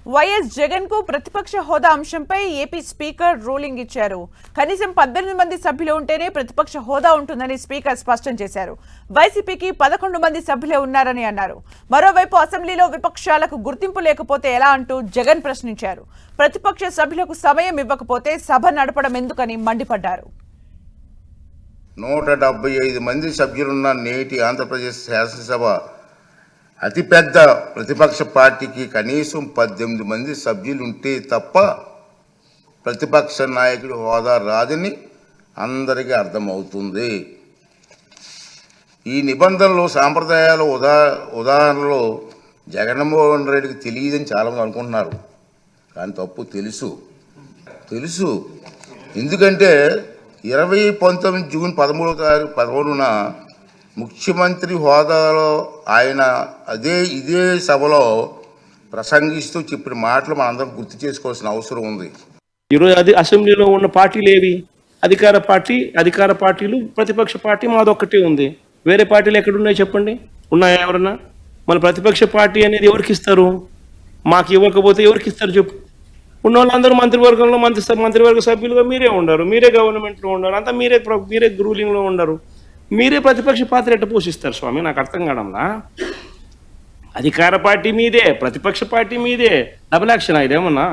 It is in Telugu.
వైఎస్ జగన్ కు ప్రతిపక్ష హోదా అంశంపై ఏపీ స్పీకర్ రూలింగ్ ఇచ్చారు. కనీసం 18 మంది సభ్యులు ఉంటేనే ప్రతిపక్ష హోదా ఉంటుందని స్పీకర్ స్పష్టం చేశారు. వైసీపీకి 11 మంది సభ్యులే ఉన్నారని అన్నారు. మరోవైపు అసెంబ్లీలో విపక్షాలకు గుర్తింపు లేకపోతే ఎలా అంటూ జగన్ ప్రశ్నించారు. ప్రతిపక్ష సభ్యులకు సమయం ఇవ్వకపోతే సభ నడపడం ఎందుకని మండిపడ్డారు. 175 మంది సభ్యులున్న నేటి ఆంధ్రప్రదేశ్ శాసనసభ అతిపెద్ద ప్రతిపక్ష పార్టీకి కనీసం 18 మంది సభ్యులుంటే తప్ప ప్రతిపక్ష నాయకుడి హోదా రాదని అందరికీ అర్థమవుతుంది. ఈ నిబంధనలు సాంప్రదాయాల ఉదాహరణలో జగన్మోహన్ రెడ్డికి తెలియదని చాలామంది అనుకుంటున్నారు. కానీ తప్పు తెలుసు. ఎందుకంటే 2019 జూన్ 13న ముఖ్యమంత్రి హోదాలో ఆయన ఇదే సభలో ప్రసంగిస్తూ చెప్పిన మాటలు మనందరం గుర్తు చేసుకోవాల్సిన అవసరం ఉంది. ఈరోజు అసెంబ్లీలో ఉన్న పార్టీలు ఏవి? అధికార పార్టీలు, ప్రతిపక్ష పార్టీ మాదొక్కటే ఉంది. వేరే పార్టీలు ఎక్కడున్నాయి చెప్పండి? ఉన్నాయా ఎవరన్నా? మన ప్రతిపక్ష పార్టీ అనేది ఎవరికి ఇస్తారు? మాకు ఇవ్వకపోతే ఎవరికి ఇస్తారు చెప్పు? ఉన్న వాళ్ళందరూ మంత్రివర్గంలో మంత్రివర్గ సభ్యులుగా మీరే ఉండరు, మీరే గవర్నమెంట్లో ఉండరు, అంతా మీరే రూలింగ్లో ఉండరు. మీరే ప్రతిపక్ష పాత్ర ఎట్ట పోషిస్తారు స్వామి? నాకు అర్థం కావడంలా. అధికార పార్టీ మీదే, ప్రతిపక్ష పార్టీ మీదే. డబుల్ యాక్షన్ ఇదేమన్నా?